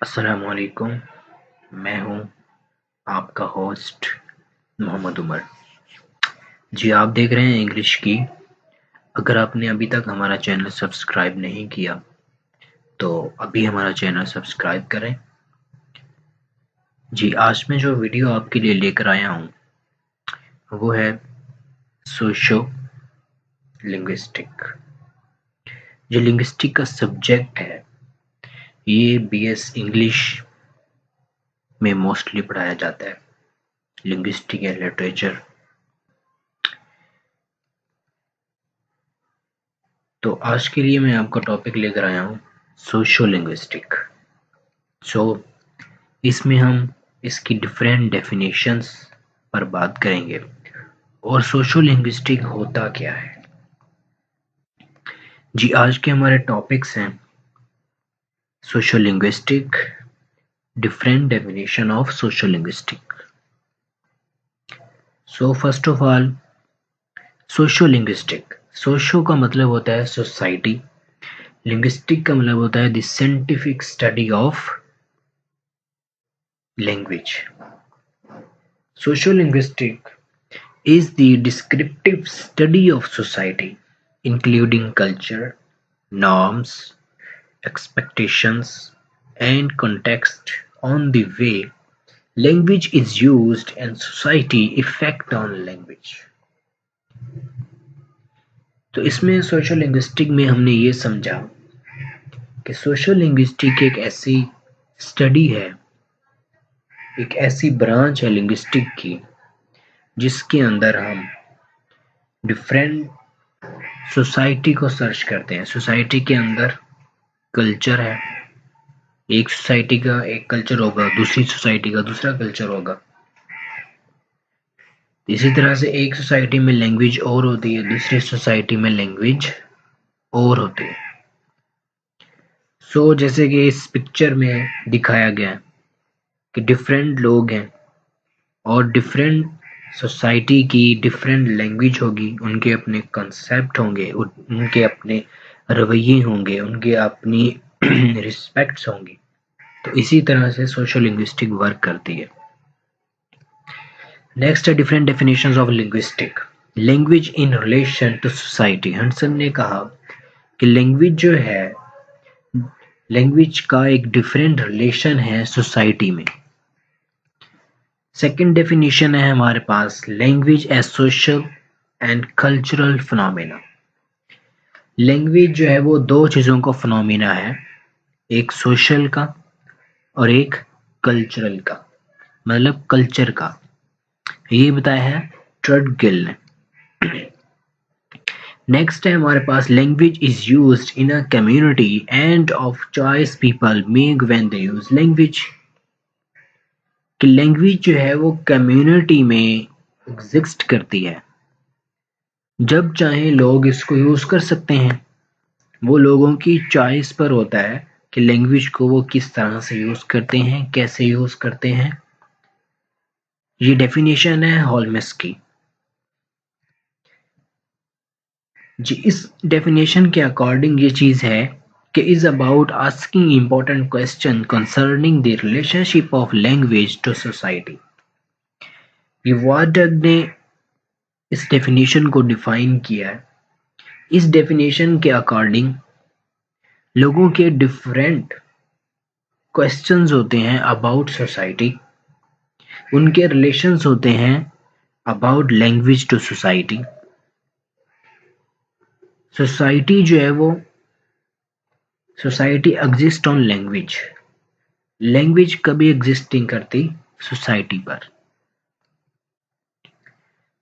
अस्सलामुअलैकुम। मैं हूं आपका होस्ट मोहम्मद उमर। जी, आप देख रहे हैं इंग्लिश की। अगर आपने अभी तक हमारा चैनल सब्सक्राइब नहीं किया तो अभी हमारा चैनल सब्सक्राइब करें। जी, आज मैं जो वीडियो आपके लिए लेकर आया हूं वो है सोशो लिंग्विस्टिक। जो लिंग्विस्टिक का सब्जेक्ट है ये बीएस इंग्लिश में मोस्टली पढ़ाया जाता है। Linguistic and literature. तो आज के लिए मैं आपका टॉपिक लेकर आया हूँ सोशो लिंग्विस्टिक। इसमें हम इसकी डिफरेंट डेफिनेशंस पर बात करेंगे और सोशो लिंग्विस्टिक होता क्या है। जी, आज के हमारे टॉपिक्स हैं socio linguistic, different definition of socio linguistic. So first of all, socio linguistic. Socio का मतलब होता है सोसाइटी, लिंग्विस्टिक का मतलब होता है the scientific study of language. Socio linguistic is the descriptive study of society, including culture, norms, expectations, and context on the way language is used and society effect on language। तो इसमें social linguistic में हमने ये समझा कि social linguistic एक ऐसी study है, एक ऐसी ब्रांच है लिंग्विस्टिक की जिसके अंदर हम डिफरेंट सोसाइटी को सर्च करते हैं। सोसाइटी के अंदर कल्चर है, एक सोसाइटी का एक कल्चर होगा, दूसरी सोसाइटी का दूसरा कल्चर होगा। इसी तरह से एक सोसाइटी में लैंग्वेज और होती है, दूसरी सोसाइटी में लैंग्वेज और होती है। जैसे कि इस पिक्चर में दिखाया गया है कि डिफरेंट लोग हैं और डिफरेंट सोसाइटी की डिफरेंट लैंग्वेज होगी, उनके अपने कंसेप्ट होंगे, उनके अपने रवैये होंगे, उनके अपनी रिस्पेक्ट्स होंगी। तो इसी तरह से सोशल लिंग्विस्टिक वर्क करती है। नेक्स्ट है different definitions of linguistic. Language in relation to society. Hanson ने कहा कि लैंग्वेज जो है, लैंग्वेज का एक डिफरेंट रिलेशन है सोसाइटी में। सेकंड डेफिनेशन है हमारे पास language as social and cultural phenomena. Language जो है वो दो चीजों का फिनोमेना है, एक सोशल का और एक कल्चरल का, मतलब कल्चर का। ये बताया है ट्रड गिल ने। नेक्स्ट है हमारे पास language is used in a community and of choice people make when they use language. कि लैंग्वेज जो है वो कम्युनिटी में एग्जिस्ट करती है, जब चाहे लोग इसको यूज कर सकते हैं। वो लोगों की चॉइस पर होता है कि लैंग्वेज को वो किस तरह से यूज करते हैं, कैसे यूज करते हैं। ये डेफिनेशन है हॉलमेस की। जी, इस डेफिनेशन के अकॉर्डिंग ये चीज है कि is about asking important question concerning the relationship of language to society. ये वार्डग ने इस डेफिनेशन को डिफाइन किया है। इस डेफिनेशन के अकॉर्डिंग लोगों के डिफरेंट क्वेश्चंस होते हैं अबाउट सोसाइटी, उनके रिलेशंस होते हैं about language to society. Society जो है वो society exist on language, language कभी एग्जिस्ट नहीं करती सोसाइटी पर।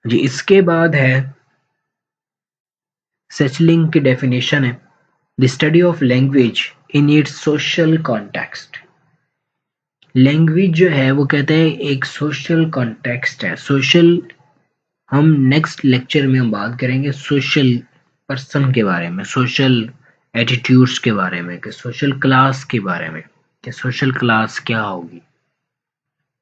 जी, इसके बाद है सेचलिंग की डेफिनेशन है the study of language in its social context. Language जो है वो कहते हैं एक सोशल कॉन्टेक्स्ट है। सोशल, हम नेक्स्ट लेक्चर में हम बात करेंगे सोशल पर्सन के बारे में, सोशल एटीट्यूड्स के बारे में, कि सोशल क्लास के बारे में, कि सोशल क्लास क्या होगी।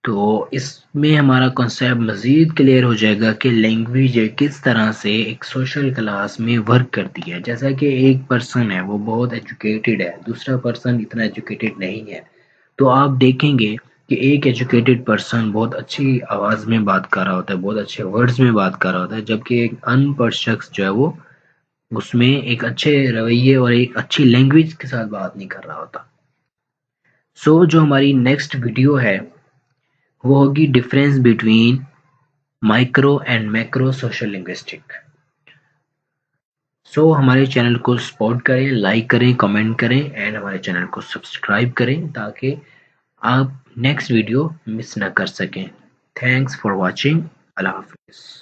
तो इसमें हमारा कॉन्सेप्ट मजीद क्लियर हो जाएगा कि लैंग्वेज किस तरह से एक सोशल क्लास में वर्क करती है। जैसा कि एक पर्सन है वो बहुत एजुकेटेड है, दूसरा पर्सन इतना एजुकेटेड नहीं है, तो आप देखेंगे कि एक एजुकेटेड पर्सन बहुत अच्छी आवाज़ में बात कर रहा होता है, बहुत अच्छे वर्ड्स में बात कर रहा होता है, जबकि एक अनपढ़ शख्स जो है वो उसमें एक अच्छे रवैये और एक अच्छी लैंग्वेज के साथ बात नहीं कर रहा होता। सो जो हमारी नेक्स्ट वीडियो है वो होगी difference between micro and macro social linguistic. So हमारे चैनल को सपोर्ट करें, लाइक करें, कमेंट करें एंड हमारे चैनल को सब्सक्राइब करें ताकि आप नेक्स्ट वीडियो मिस ना कर सकें। Thanks for watching. अल्लाह हाफिज़।